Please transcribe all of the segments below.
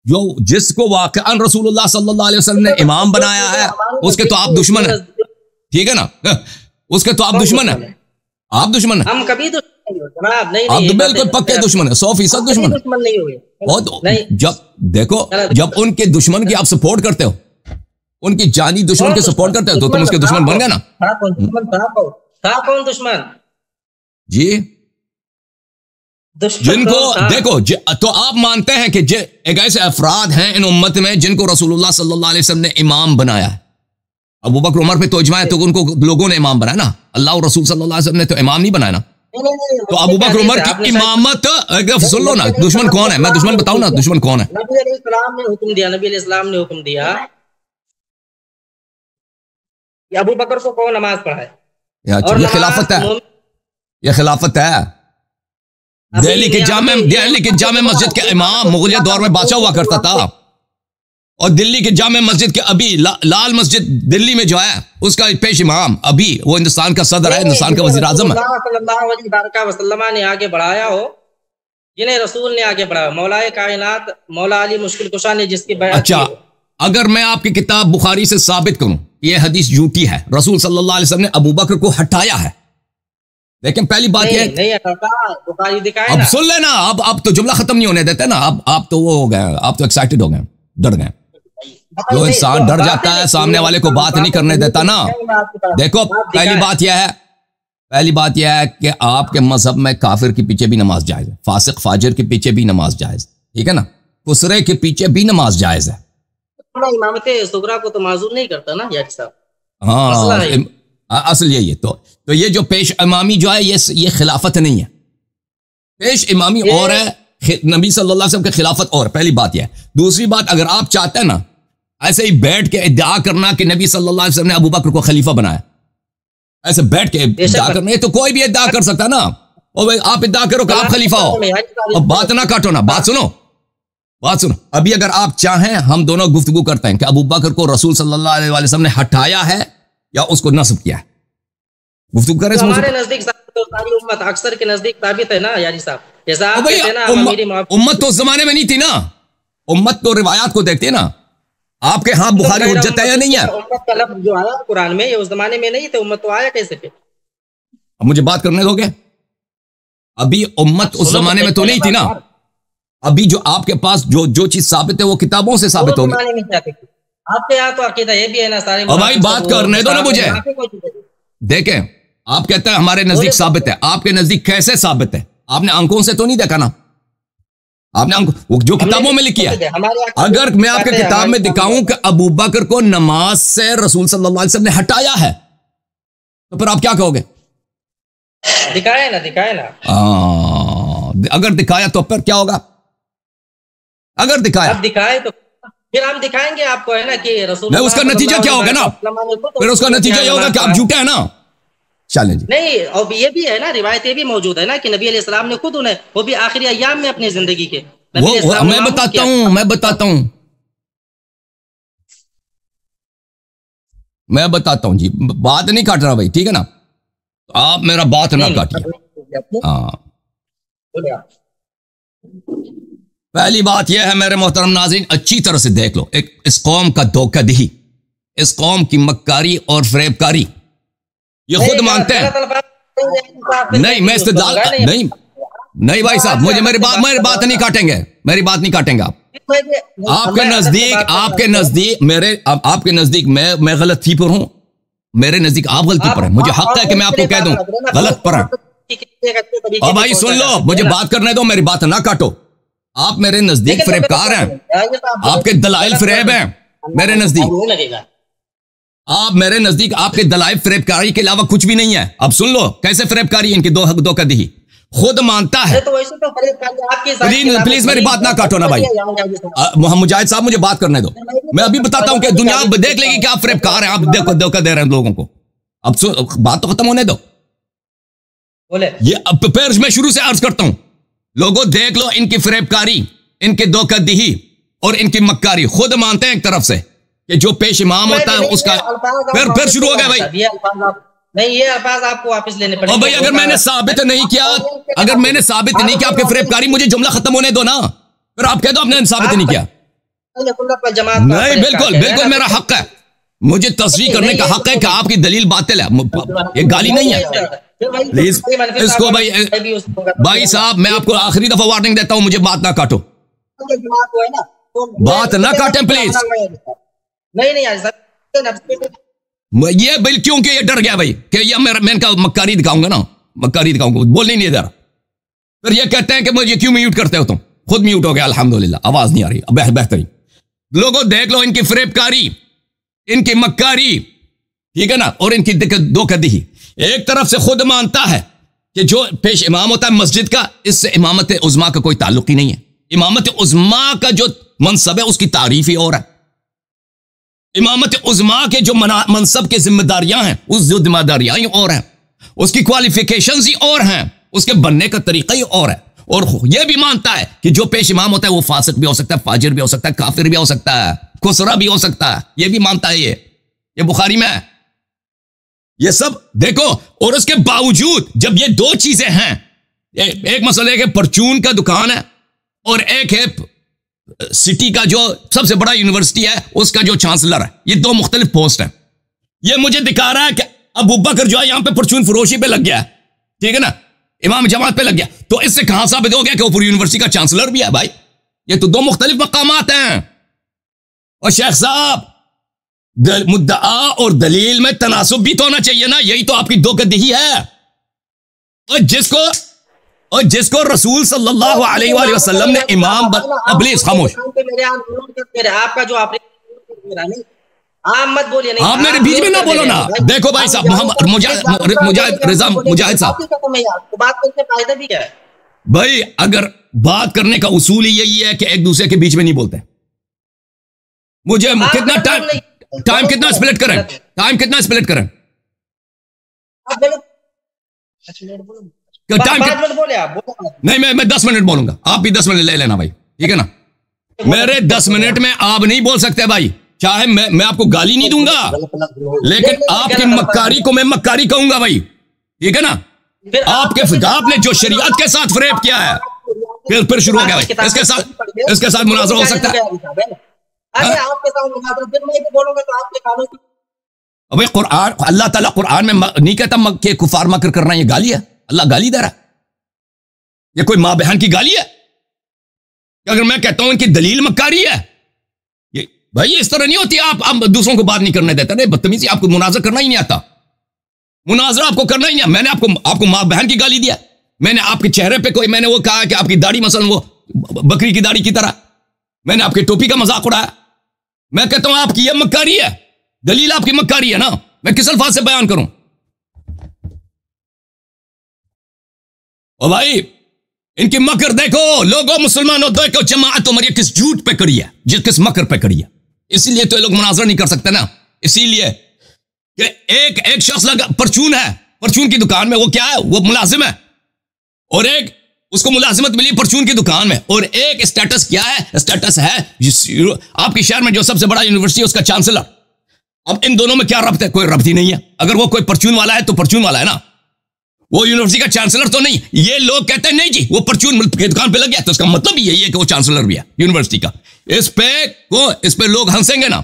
جو جس کو واقعاً رسول صلی اللہ علیہ وسلم نے امام بنایا ہے اس کے تو آپ دشمن ہیں، ٹھیک ہے نا، اس کے تو آپ دشمن ہیں، آپ دشمن ہیں، ہم کبھی تو آپ تو بالکل پکے دشمن ہیں، 100% دشمن ہیں۔ جب دیکھو جب ان کے دشمن کی آپ سپورٹ کرتے ہو، ان کی جانی دشمن کے سپورٹ کرتے ہو تو تم اس کے دشمن بن گئے نا۔ تھا کون دشمن جی جن کو دیکھو تو آپ مانتے ہیں کہ ایک ایسے افراد ہیں ان امت میں جن کو رسول اللہ صلی اللہ علیہ وسلم نے امام بنایا ہے۔ ابو بکر عمر پہ تو اجماع ہے تو ان کو لوگوں نے امام بنایا نا، اللہ اور رسول صلی اللہ علیہ وسلم نے تو امام نہیں بنایا نا۔ تو ابو بکر عمر کی امامت سن لو نا، دشمن کون ہے، میں دشمن بتاؤں نا دشمن کون ہے۔ نبی علیہ السلام نے حکم دیا، نبی علیہ السلام نے حکم دیا کہ ابو بکر کو کون نماز پڑھائے، یہ خلافت ہے، یہ خلافت ہے۔ دہلی کے جامع مسجد کے امام مغلیہ دور میں بادشاہ ہوا کرتا تھا، اور دلی کے جامع مسجد کے ابھی لال مسجد دلی میں جو ہے اس کا پیش امام ابھی وہ ہندوستان کا صدر ہے، ہندوستان کا وزیر اعظم ہے۔ صلی اللہ علیہ وسلم نے آگے بڑھایا ہو، جنہیں رسول نے آگے بڑھایا، مولا کائنات مولا علی مشکل کشا نے جس کی بیعت اچھا اگر میں آپ کی کتاب بخاری سے ثابت کروں یہ حدیث جھوٹی ہے، رسول صلی اللہ علیہ وسلم نے ابو بکر کو ہٹایا ہے، لیکن پہلی بات یہ اب سن لینا، اب تو جملہ ختم نہیں ہونے دیتے نا، اب تو وہ ہو گئے، آپ تو ایکسائٹڈ ہو گئے، ڈر گئے۔ جو انسان ڈر جاتا ہے سامنے والے کو بات نہیں کرنے دیتا نا۔ دیکھو پہلی بات یہ ہے کہ آپ کے مذہب میں کافر کے پیچھے بھی نماز جائز ہے، فاسق فاجر کے پیچھے بھی نماز جائز، ٹھیک ہے نا، کسرے کے پیچھے بھی نماز جائز ہے۔ امامت صغرا کو تو معذور نہیں کرتا نا یار صاحب۔ ہاں اصل یہی ہے، تو یہ جو پیش امامی جو ہے یہ خلافت نہیں ہے، پیش امامی اور ہے، نبی صلی اللہ علیہ وسلم کے خلافت اور، پہلی بات یہ ہے۔ دوسری بات اگر آپ چاہتے ہیں نا ایسے ہی بیٹھ کے ادعا کرنا کہ نبی صلی اللہ علیہ وسلم نے ابو بکر کو خلیفہ بنایا، ایسے بیٹھ کے ادعا کرنا، یہ تو کوئی بھی ادعا کر سکتا نا، اور آپ ادعا کرو کہ آپ خلیفہ ہو، اور بات نہ کاٹو نا، بات سنو۔ ابھی اگر آپ چاہیں ہم دونوں گفتگو کرتے ہیں کہ ابو بکر کو رسول صلی اللہ علیہ وسلم نے ہٹایا ہے یا اس کو نصب کیا ہے، گفتگو کریں۔ ہمارے نزدیک ساری امت اکثر کے نزدیک ثابت ہے نا یاری صاحب، امت تو اس زمانے میں نہیں تھی نا، امت تو روایات کو دیکھتے نا، آپ کے ہاں بخاری حجت ہے یا نہیں ہے؟ امت کا لفظ جو آیا قرآن میں یہ اس زمانے میں نہیں تھے، امت تو آیا کیسے پہ؟ اب مجھے بات کرنے دو گے؟ ابھی امت اس زمانے میں تو نہیں تھی نا، ابھی جو آپ کے پاس جو چیز ثابت ہے وہ کتابوں سے ثابت ہوگی۔ آپ کے یہاں تو عقیدہ یہ بھی ہے نا سارے، اور بھائی بات کرنے دو نا مجھے، دیکھیں آپ کہتے ہیں ہمارے نزدیک ثابت ہے، آپ کے نزدیک کیسے ثابت ہے؟ آپ نے آنکھوں سے تو نہیں دیکھا نا، آپ نے جو کتابوں میں لکھی ہے، اگر میں آپ کے کتاب میں دکھاؤں کہ ابو بکر کو نماز سے رسول صلی اللہ علیہ وسلم نے ہٹایا ہے تو پھر آپ کیا کہو گے؟ دکھائے نا اگر دکھایا تو پھر کیا ہوگا؟ اگر دکھائے تو پھر ہم دکھائیں گے آپ کو، ہے نا کہ رسول اس کا نتیجہ کیا ہوگا نا، پھر اس کا نتیجہ یہ ہوگا کہ آپ جھوٹے ہیں نا۔ چلیں جی، نہیں اور یہ بھی ہے نا، روایت یہ بھی موجود ہے نا کہ نبی علیہ السلام نے خود انہیں، وہ بھی آخری ایام میں اپنی زندگی کے، میں بتاتا ہوں جی، بات نہیں کاٹ رہا بھائی، ٹھیک ہے نا، آپ میرا بات نہ کاٹیے۔ پہلی بات یہ ہے میرے محترم ناظرین، اچھی طرح سے دیکھ لو، اس قوم کا دھوکہ دہی، اس قوم کی مکاری اور فریب کاری، یہ خود مانتے ہیں۔ نہیں میں استدلال نہیں بھائی صاحب، مجھے میری بات نہیں کاٹیں گے، میری بات نہیں کاٹیں گے آپ۔ آپ کے نزدیک میں غلطی پر ہوں، میرے نزدیک آپ غلطی پر ہیں، مجھے حق ہے کہ میں آپ کو کہہ دوں غلط پر ہیں۔ اور بھائی سن لو، مجھے بات کرنے دو، میری بات نہ کاٹو۔ آپ میرے نزدیک فریب کار ہیں، آپ کے دلائل فریب ہیں میرے نزدیک، آپ کے دلائل فریب کاری کے علاوہ کچھ بھی نہیں ہے۔ اب سن لو کیسے فریب کاری ان کی دھوکہ دہی، خود مانتا ہے۔ پلیز میری بات نہ کاٹو نا بھائی، مجاہد صاحب مجھے بات کرنے دو، میں ابھی بتاتا ہوں کہ دنیا دیکھ لے گی کہ آپ فریب کار ہیں، آپ دھوکہ دے رہے ہیں لوگوں کو۔ اب بات تو ختم ہونے دو، یہ پھر میں شروع سے عرض کرتا ہوں، لوگوں دیکھ لو ان کی فریب کاری، ان کی دھوکہ دہی اور ان کی مکاری، خود مانتے ہیں ایک طرف سے کہ جو پیش امام ہوتا ہے اس کا، پھر شروع ہو گیا بھائی۔ نہیں یہ الفاظ آپ کو واپس لینے پڑیں گے۔ اور بھائی اگر میں نے ثابت نہیں کیا آپ کے فریب کاری، مجھے جملہ ختم ہونے دو نا، پھر آپ کہہ دو آپ نے ثابت نہیں کیا۔ نہیں، بالکل بالکل میرا حق ہے، مجھے تصریح کرنے کا حق ہے کہ آپ کی دلیل باطل ہے، یہ گالی نہیں ہے۔ پلیز اس کو بھائی صاحب، میں آپ کو آخری دفعہ وارننگ دیتا ہوں، مجھے بات نہ کاٹو، بات نہ کاٹیں پلیز۔ یہ بل کیونکہ یہ ڈر گیا بھائی کہ یہ میں ان کا مکاری دکھاؤں گا نا، مکاری دکھاؤں گا، بولنے نہیں دے رہا، پھر یہ کہتے ہیں کہ مجھے کیوں میوٹ کرتے ہو تم، خود میوٹ ہو گیا الحمدللہ، آواز نہیں آ رہی، بہترین۔ لوگوں دیکھ لو ان کی فریب کاری، ان کی مکاری، ٹھیک ہے نا، اور ان کی دھوکہ دہی۔ ایک طرف سے خود مانتا ہے کہ جو پیش امام ہوتا ہے مسجد کا، اس سے امامت عظما کا کوئی تعلق ہی نہیں ہے، امامت عظما کا جو منصب ہے اس کی تعریف ہی اور ہے، امامت عظما کے جو منصب کے ذمہ داریاں ہیں اس ذمہ داریاں ہی اور ہیں، اس کی کوالیفیکیشنز ہی اور ہیں، اس کے بننے کا طریقہ ہی اور ہے، اور یہ بھی مانتا ہے کہ جو پیش امام ہوتا ہے وہ فاسق بھی ہو سکتا ہے، فاجر بھی ہو سکتا ہے، کافر بھی ہو سکتا ہے، خسرا بھی ہو سکتا ہے، یہ بھی مانتا ہے، یہ بخاری میں ہے، یہ سب دیکھو۔ اور اس کے باوجود جب یہ دو چیزیں ہیں، ایک مسئلہ ہے کہ پرچون کا دکان ہے اور ایک ہے سٹی کا جو سب سے بڑا یونیورسٹی ہے اس کا جو چانسلر ہے، یہ دو مختلف پوسٹ ہیں، یہ مجھے دکھا رہا ہے کہ ابو بکر جو ہے یہاں پہ پرچون فروشی پہ لگ گیا ہے، ٹھیک ہے نا، امام جماعت پہ لگ گیا، تو اس سے کہاں ثابت ہو گیا کہ وہ پوری یونیورسٹی کا چانسلر بھی ہے؟ بھائی یہ تو دو مختلف مقامات ہیں۔ اور شیخ صاحب، مدعا اور دلیل میں تناسب بھی تو ہونا چاہیے نا، یہی تو آپ کی دھوکہ دہی ہے۔ اور جس کو رسول صلی اللہ علیہ وآلہ وسلم نے امام پلیز خاموش، آپ کا جو آپ مت بولیے، آپ میرے بیچ میں نہ بولو نا۔ دیکھو بھائی صاحب، مجاہد رضا مجاہد صاحب، بات کرنے کا فائدہ بھی کیا ہے بھائی؟ اگر بات کرنے کا اصول ہی یہی ہے کہ ایک دوسرے کے بیچ میں نہیں بولتے، مجھے کتنا ٹائم کتنا سپلٹ کریں، ٹائم کتنا سپلٹ کریں، نہیں میں 10 منٹ بولوں گا، آپ بھی 10 منٹ لے لینا بھائی، ٹھیک ہے نا، میرے 10 منٹ میں آپ نہیں بول سکتے بھائی، چاہے میں آپ کو گالی نہیں دوں گا لیکن آپ کی مکاری کو میں مکاری کہوں گا بھائی، ٹھیک ہے نا۔ آپ نے جو شریعت کے ساتھ فریب کیا ہے پھر شروع ہو گیا بھائی، اس کے ساتھ مناظرہ ہو سکتا ہے؟ ابھی قرآن، اللہ تعالیٰ قرآن میں نہیں کہتا کہ کفار مکر کرنا یہ گالی ہے، اللہ گالی دے رہا ہے، یہ کوئی ماں بہن کی گالی ہے؟ اگر میں کہتا ہوں ان کی دلیل مکاری ہے، بھائی اس طرح نہیں ہوتی، آپ دوسروں کو بات نہیں کرنے دیتا، نہیں بدتمیزی، آپ کو مناظرہ کرنا ہی نہیں آتا، مناظرہ آپ کو کرنا ہی نہیں۔ میں نے آپ کو ماں بہن کی گالی دیا، میں نے آپ کے چہرے پہ میں نے وہ کہا کہ آپ کی داڑھی مثلا وہ بکری کی داڑھی کی طرح، میں نے آپ کی ٹوپی کا مذاق اڑایا، میں کہتا ہوں آپ کی یہ مکاری ہے، دلیل آپ کی مکاری ہے نا، میں کس الفاظ سے بیان کروں؟ او بھائی ان کی مکر دیکھو، لوگوں مسلمانوں دیکھو، جماعت عمر یہ کس جھوٹ پہ کڑی ہے، کس مکر پہ کڑی ہے، اسی لیے تو یہ لوگ مناظرہ نہیں کر سکتے نا، اسی لیے کہ ایک شخص لگا پرچون ہے، پرچون کی دکان میں وہ کیا ہے، وہ ملازم ہے، اور ایک اس کو ملازمت ملی پرچون کی دکان میں، اور ایک اسٹیٹس کیا ہے، اسٹیٹس ہے آپ کے شہر میں جو سب سے بڑا یونیورسٹی ہے اس کا چانسلر۔ اب ان دونوں میں کیا ربط ہے؟ کوئی ربط ہی نہیں ہے، اگر وہ کوئی پرچون والا ہے تو پرچون والا ہے نا، وہ یونیورسٹی کا چانسلر تو نہیں۔ یہ لوگ کہتے ہیں نہیں جی وہ پرچون کی دکان پہ لگ گیا، تو اس کا مطلب یہی ہے کہ وہ چانسلر بھی ہے یونیورسٹی کا۔ اس پہ لوگ ہنسیں گے نا،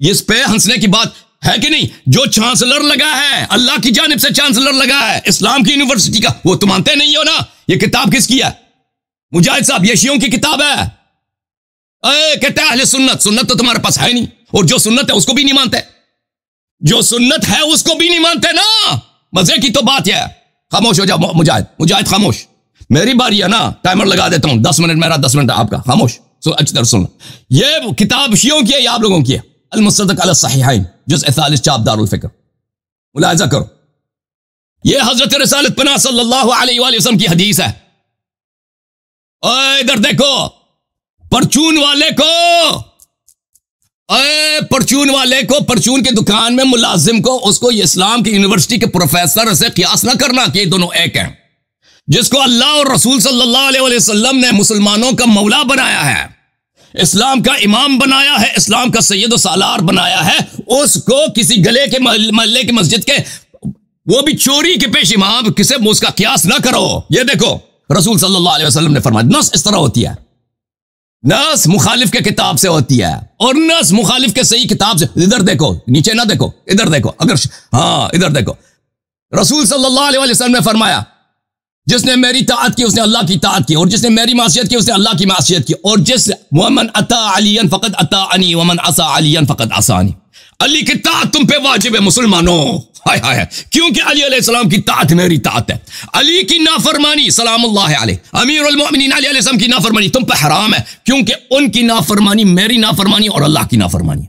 اس پہ ہنسنے کی بات ہے کہ نہیں؟ جو چانسلر لگا ہے اللہ کی جانب سے، چانسلر لگا ہے اسلام کی یونیورسٹی کا، وہ تو مانتے نہیں ہو نا۔ یہ کتاب کس کی ہے مجاہد صاحب؟ یہ شیعوں کی کتاب ہے، کہتے ہیں اہل سنت، سنت تو تمہارے پاس ہے نہیں، اور جو سنت ہے اس کو بھی نہیں مانتے، جو سنت ہے اس کو بھی نہیں مانتے نا۔ مزے کی تو بات یہ ہے۔ خاموش ہو جاؤ مجاہد خاموش، میری باری ہے نا، ٹائمر لگا دیتا ہوں، 10 منٹ میرا، 10 منٹ آپ کا، خاموش اچھی طرح سننا۔ یہ کتاب شیعوں کی ہے یا آپ لوگوں کی ہے؟ المصدق علی الصحیحین جزء 40 چاپ دار الفکر، ملاحظہ کرو، یہ حضرت رسالت پناہ صلی اللہ علیہ وآلہ وسلم کی حدیث ہے۔ ادھر دیکھو، پرچون والے کو پرچون کی دکان میں ملازم کو، اس کو اسلام کی یونیورسٹی کے پروفیسر سے قیاس نہ کرنا کہ یہ دونوں ایک ہیں۔ جس کو اللہ اور رسول صلی اللہ علیہ وسلم نے مسلمانوں کا مولا بنایا ہے، اسلام کا امام بنایا ہے، اسلام کا سید و سالار بنایا ہے، اس کو کسی گلے کے محلے کی مسجد کے وہ بھی چوری کے پیش امام کسے اس کا قیاس نہ کرو۔ یہ دیکھو رسول صلی اللہ علیہ وسلم نے فرمایا، نص اس طرح ہوتی ہے، نص مخالف کے کتاب سے ہوتی ہے اور نص مخالف کے صحیح کتاب سے. ادھر دیکھو, نیچے نہ دیکھو, ادھر دیکھو. ادھر دیکھو. رسول صلی اللہ علیہ وسلم نے فرمایا جس نے میری طاعت کی اس نے اللہ کی طاعت کی, اور جس نے میری معصیت کی اس نے اللہ کی معصیت کی, اور جس ومن اطاع علیا فقد اطاعنی ومن عصى علیا فقد عصانی. علی کی طاعت تم پہ واجب ہے مسلمانوں. ہائے ہائے, کیونکہ علی علیہ السلام کی طاعت میری طاعت ہے. علی کی نافرمانی سلام اللہ علیہ امیر المؤمنین علی علیہ السلام کی نافرمانی تم پہ حرام ہے, کیونکہ ان کی نافرمانی میری نافرمانی اور اللہ کی نافرمانی.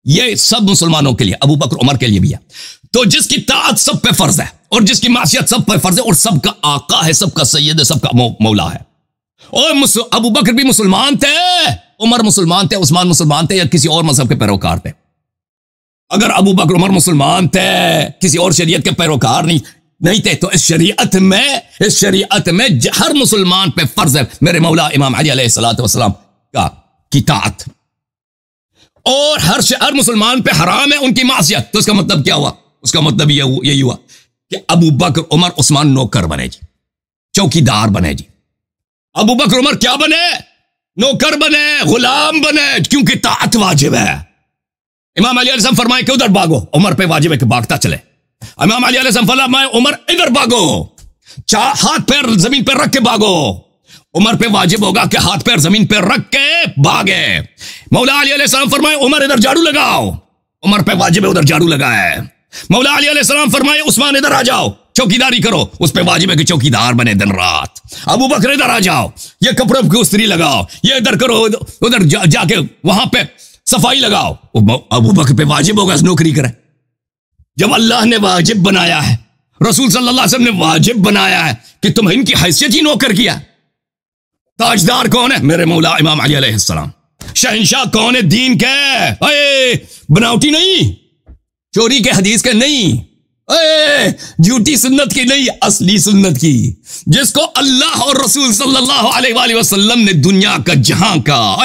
یہ سب مسلمانوں کے لیے, ابو بکر عمر کے لیے بھی ہے. تو جس کی طاعت سب پہ فرض ہے اور جس کی معصیت سب پہ فرض ہے, اور سب کا آقا ہے, سب کا سید ہے, سب کا مولا ہے. اور ابو بکر بھی مسلمان تھے, عمر مسلمان تھے, عثمان مسلمان تھے, یا کسی اور مذہب کے پیروکار تھے. اگر ابو بکر عمر مسلمان تھے, کسی اور شریعت کے پیروکار نہیں تھے, تو اس شریعت میں ہر مسلمان پہ فرض ہے میرے مولا امام علی علیہ الصلوۃ والسلام کی طاعت, اور ہر مسلمان پہ حرام ہے ان کی معصیت. تو اس کا مطلب کیا ہوا؟ اس کا مطلب یہی ہوا کہ ابو بکر عمر عثمان نوکر بنے جی, چوکیدار بنے جی. ابو بکر عمر کیا بنے؟ نوکر بنے, غلام بنے, کیونکہ طاعت واجب ہے. امام علی علیہ السلام فرمائے کہ ادھر بھاگو, عمر پہ واجب ہے کہ بھاگتا چلے. امام علی علیہ السلام فرمائے عمر ادھر بھاگو, ہاتھ پیر زمین پہ رکھ کے بھاگو. عمر پہ واجب ہوگا کہ ہاتھ پیر زمین پہ رکھ کے بھاگے. مولا علی علیہ السلام فرمائے عمر ادھر جھاڑو لگاؤ, عمر پہ واجب ہے ادھر جھاڑو لگائے. مولا علی علیہ السلام فرمائے عثمان ادھر آ جاؤ, چوکیداری کرو, اس پہ واجب ہے کہ چوکیدار بنے دن رات. ابو بکر ادھر آ جاؤ, یہ کپڑوں کی استری لگاؤ, یہ ادھر کرو, ادھر جا کے وہاں پہ صفائی لگاؤ. ابو بکر پہ واجب ہوگا نوکری کرے. جب اللہ نے واجب بنایا ہے, رسول صلی اللہ علیہ وسلم نے واجب بنایا ہے کہ تم ان کی حیثیت ہی نوکر کیا. تاجدار کون ہے؟ میرے مولا امام علی علیہ السلام. شہنشاہ کون ہے دین کے؟ اے بناوٹی نہیں, چوری کے حدیث کے نہیں, جھوٹی سنت کی نہیں, اصلی سنت کی, جس کو اللہ اور رسول صلی اللہ علیہ وآلہ وسلم نے دنیا کا جہاں کا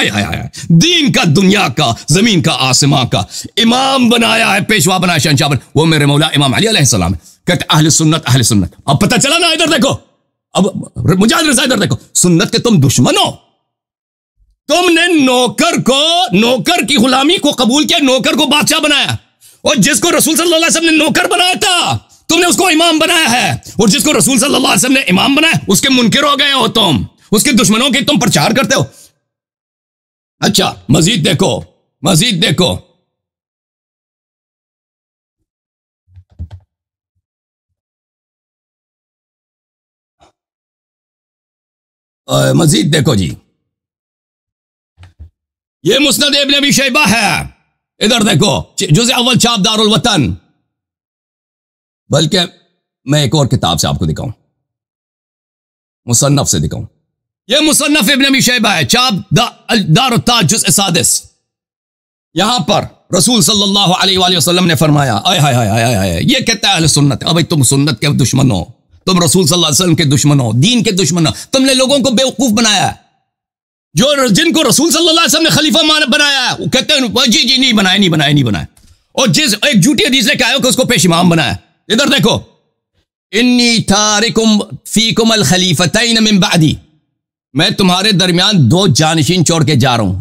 دین کا دنیا کا زمین کا آسمان کا امام بنایا ہے, پیشوا بنایا, شہنشاہ بنایا, وہ میرے مولا امام علی علیہ السلام ہے. کہتے اہل سنت اہل سنت. اب پتہ چلا نا, ادھر دیکھو, اب مجاہد رضا ادھر دیکھو, سنت کے تم دشمن ہو. تم نے نوکر کی غلامی کو قبول کیا, نوکر کو بادشاہ بنایا, اور جس کو رسول صلی اللہ علیہ وسلم نے نوکر بنایا تھا تم نے اس کو امام بنایا ہے, اور جس کو رسول صلی اللہ علیہ وسلم نے امام بنایا اس کے منکر ہو گئے ہو تم, اس کے دشمنوں کے تم پرچار کرتے ہو. اچھا مزید دیکھو مزید دیکھو جی, یہ مسند ابن ابی شیبہ ہے, ادھر دیکھو, جزء اول چھاپ دار الوطن. بلکہ میں ایک اور کتاب سے آپ کو دکھاؤں, مصنف سے دکھاؤں. یہ مصنف ابن ابی شیبہ ہے, چھاپ دار التاج جزء سادس. یہاں پر رسول صلی اللہ علیہ وآلہ وسلم نے فرمایا, یہ کہتا ہے اہل سنت. اب تم سنت کے دشمن ہو, تم رسول صلی اللہ علیہ وسلم کے دشمن ہو, دین کے دشمن ہو. تم نے لوگوں کو بیوقوف بنایا ہے. جن کو رسول صلی اللہ علیہ وسلم نے خلیفہ بنایا ہے وہ کہتے ہیں جی نہیں بنایا. اور جس ایک جھوٹی حدیث لے کے آئے ہو کہ اس کو پیش امام بنایا. ادھر دیکھو, انی تارکم فیکم الخلیفتین من بعدی, میں تمہارے درمیان 2 جانشین چھوڑ کے جا رہا ہوں.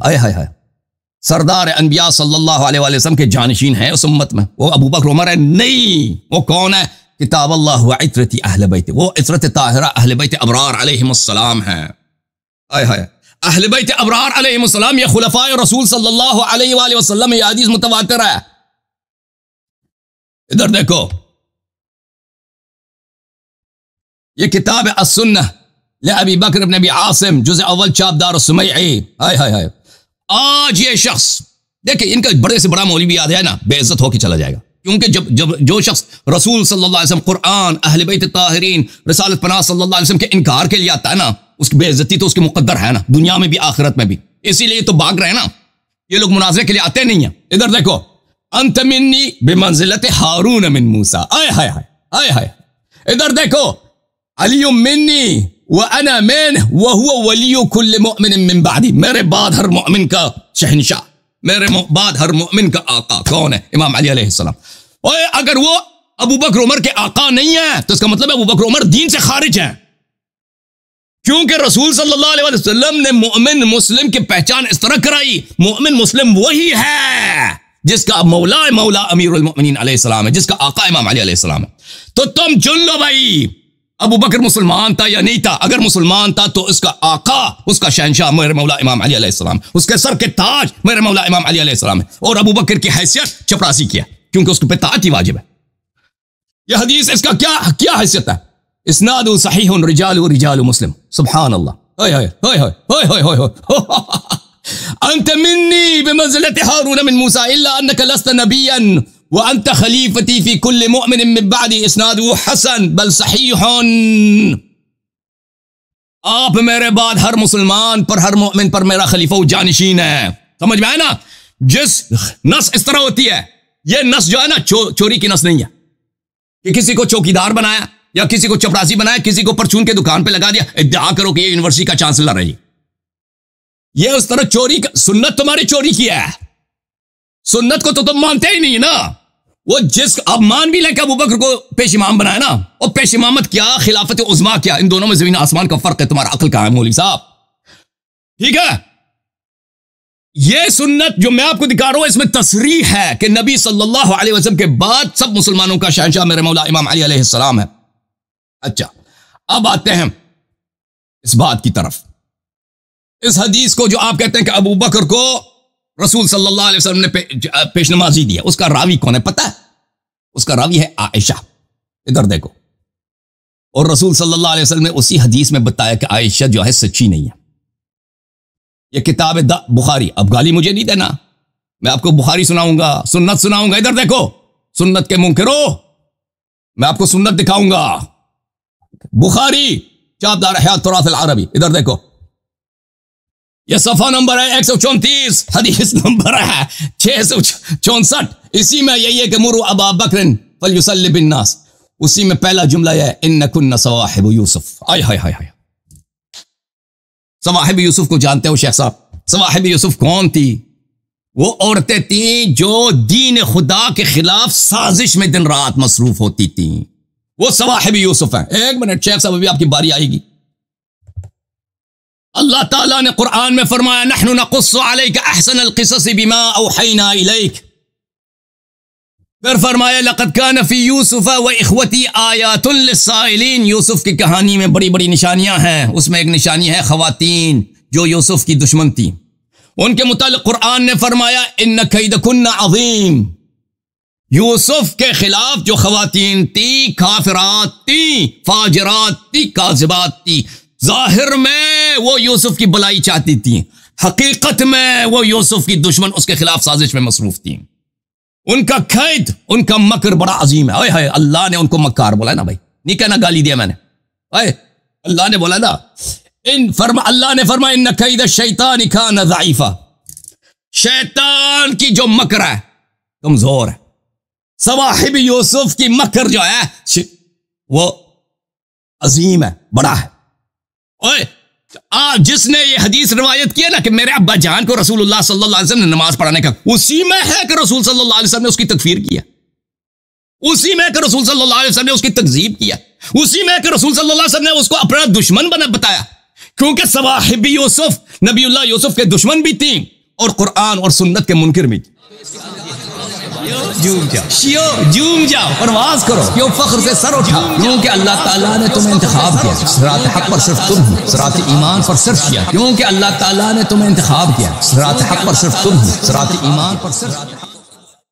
سردار انبیاء صلی اللہ علیہ وآلہ وسلم کے جانشین ہیں اس امت میں, وہ ابو بکر عمر ہے نہیں. وہ کون ہے؟ کتاب اللہ و عطرتی اہل بیت, وہ عطرت طاہرہ اہل بیت ابرار علیہم السلام ہیں. اہل بیت ابرار علیہم السلام, یہ خلفاء رسول صلی اللہ علیہ وآلہ وسلم, یہ حدیث متواتر ہے. ادھر دیکھو, یہ کتاب السنہ لابی بکر بن ابی عاصم, جزء اول چھاپ دار السمیعی. آج یہ شخص دیکھیں, ان کا بڑے سے بڑا مولوی بھی یاد ہے نا, بے عزت ہو کے چلا جائے گا. کیونکہ جب جو شخص رسول صلی اللہ علیہ وسلم, قرآن, اہل بیت طاہرین, رسالت پناہ صلی اللہ علیہ وسلم کے انکار کے لیے آتا ہے نا, اس کی بے عزتی تو اس کے مقدر ہے نا, دنیا میں بھی آخرت میں بھی. اسی لیے تو بھاگ رہے ہیں نا, یہ لوگ مناظرے کے لیے آتے نہیں ہیں. ادھر دیکھو, انت منی بمنزلت ہارون من موسیٰ. ادھر دیکھو, علی منی وانا من وهو ولی کل مؤمن من بعدی, میرے بعد ہر مؤمن کا شہنشاہ, میرے بعد ہر مؤمن کا آقا کون ہے؟ امام علی علیہ السلام. اور اگر وہ ابو بکر عمر کے آقا نہیں ہے تو اس کا مطلب ہے ابو بکر عمر دین سے خارج ہیں. کیونکہ رسول صلی اللہ علیہ وسلم نے مومن مسلم کی پہچان اس طرح کرائی. مومن مسلم وہی ہے جس کا مولا امیر المؤمنین علیہ السلام ہے, جس کا آقا امام علی علیہ السلام ہے. تو تم چن لو بھائی, ابو بکر مسلمان تھا یا نہیں تھا؟ اگر مسلمان تھا تو اس کا آقا, اس کا شہنشاہ میرے مولا امام علی علیہ السلام, اس کے سر کے تاج میرے مولا امام علی علیہ السلام ہے. اور ابو بکر کی حیثیت چپراسی کیا, کیونکہ اس پہ طاعت ہی واجب ہے. یہ حدیث اس کا کیا حیثیت ہے؟ اسناد صحیح رجال مسلم. سبحان اللہ. انت منی بمنزلت ہارون من موسیٰ الا انک لست نبیا وانت خلیفتی فی کل مؤمن من بعدی اسناد حسن بل صحیح. آپ میرے بعد ہر مسلمان پر, ہر مومن پر میرا خلیفہ و جانشین ہے. سمجھ میں آئے نا؟ جس نس اس طرح ہوتی ہے, یہ نس جو ہے نا چوری کی نس نہیں ہے کہ کسی کو چوکیدار بنایا یا کسی کو چپراسی بنایا, کسی کو پرچون کے دکان پہ لگا دیا, ادعا کرو کہ یہ یونیورسٹی کا چانسلر ہے. یہ اس طرح چوری کا, سنت تمہاری چوری کیا ہے, سنت کو تو تم مانتے ہی نہیں نا. وہ جس اب مان بھی لیں کہ ابو بکر کو پیش امام بنایا نا, اور پیش امامت کیا, خلافت عظما کیا, ان دونوں میں زمین آسمان کا فرق ہے. تمہارا عقل کہاں ہے مولوی صاحب؟ ٹھیک ہے, یہ سنت جو میں آپ کو دکھا رہا ہوں اس میں تصریح ہے کہ نبی صلی اللہ علیہ وسلم کے بعد سب مسلمانوں کا شہنشاہ میرے مولا امام علی علیہ السلام ہے. اچھا, اب آتے ہیں اس بات کی طرف. اس حدیث کو جو آپ کہتے ہیں کہ ابو بکر کو رسول صلی اللہ علیہ وسلم نے پیش نمازی دیا, اس کا راوی کون ہے پتہ ہے؟ اس کا راوی ہے عائشہ. ادھر دیکھو, اور رسول صلی اللہ علیہ وسلم نے اسی حدیث میں بتایا کہ عائشہ جو ہے سچی نہیں ہے. یہ کتاب بخاری. اب گالی مجھے نہیں دینا, میں آپ کو بخاری سناؤں گا, سنت سناؤں گا. ادھر دیکھو, سنت کے منکرو, میں آپ کو سنت دکھاؤں گا. بخاری چاپدار حیات تراث العربی. ادھر دیکھو, یہ صفحہ نمبر ہے 134, حدیث نمبر ہے 664. اسی میں یہی ہے کہ مرو ابا بکر فلیصلی بالناس. اسی میں پہلا جملہ ہے انکن صواحب یوسف. آئے ہائے ہائے ہائے. صواحب یوسف کو جانتے ہو شیخ صاحب؟ صواحب یوسف کون تھی؟ وہ عورتیں تھیں جو دین خدا کے خلاف سازش میں دن رات مصروف ہوتی تھیں. وہ صواحب یوسف ہیں. ایک منٹ شیخ صاحب, ابھی آپ کی باری آئے گی. اللہ تعالیٰ نے قرآن میں فرمایا نحن نقص علیک احسن القصص بما اوحینا الیک. پھر فرمایا لقد کان فی یوسف و اخوتی آیات للسائلین. یوسف کی کہانی میں بڑی بڑی نشانیاں ہیں. اس میں ایک نشانی ہے خواتین جو یوسف کی دشمن تھی. ان کے متعلق قرآن نے فرمایا ان کیدکن عظیم. یوسف کے خلاف جو خواتین تھی, کافرات تھی, فاجرات تھی, کاذبات تھی. ظاہر میں وہ یوسف کی بلائی چاہتی تھی, حقیقت میں وہ یوسف کی دشمن, اس کے خلاف سازش میں مصروف تھی. ان کا قید, ان کا مکر بڑا عظیم ہے. اے اللہ نے ان کو مکار بولا نا بھائی, نہیں کہنا گالی دیا میں نے. اے اللہ نے بولا نا, اللہ نے فرمایا ان کید الشیطان کان ضعیفا. شیطان کی جو مکر ہے کمزور ہے. صواحب یوسف کی مکر جو ہے وہ عظیم ہے, بڑا ہے. جس نے یہ حدیث روایت کیا نا کہ میرے ابا جان کو رسول اللہ صلی اللہ علیہ وسلم نے نماز پڑھانے کا, اسی میں ہے کہ رسول صلی اللہ علیہ وسلم نے اس کی تکفیر کیا. اسی میں کہ رسول صلی اللہ علیہ وسلم نے اس کی تکذیب کیا. اسی میں کہ رسول صلی اللہ علیہ وسلم نے اس کو اپنا دشمن بتایا. کیونکہ صواحب یوسف نبی اللہ یوسف کے دشمن بھی تھیں اور قرآن اور سنت کے منکر بھی تھیں. جوم جاؤ, پرواز کرو, کیوں فخر سے سر اٹھاؤ, کیونکہ اللہ تعالیٰ نے تمہیں انتخاب کیا. صراط حق پر صرف تم ہو, صراط ایمان پر صرف کیا. کیونکہ اللہ تعالیٰ نے تمہیں انتخاب کیا. صراط حق پر صرف تم ہو, صراط ایمان پر صرف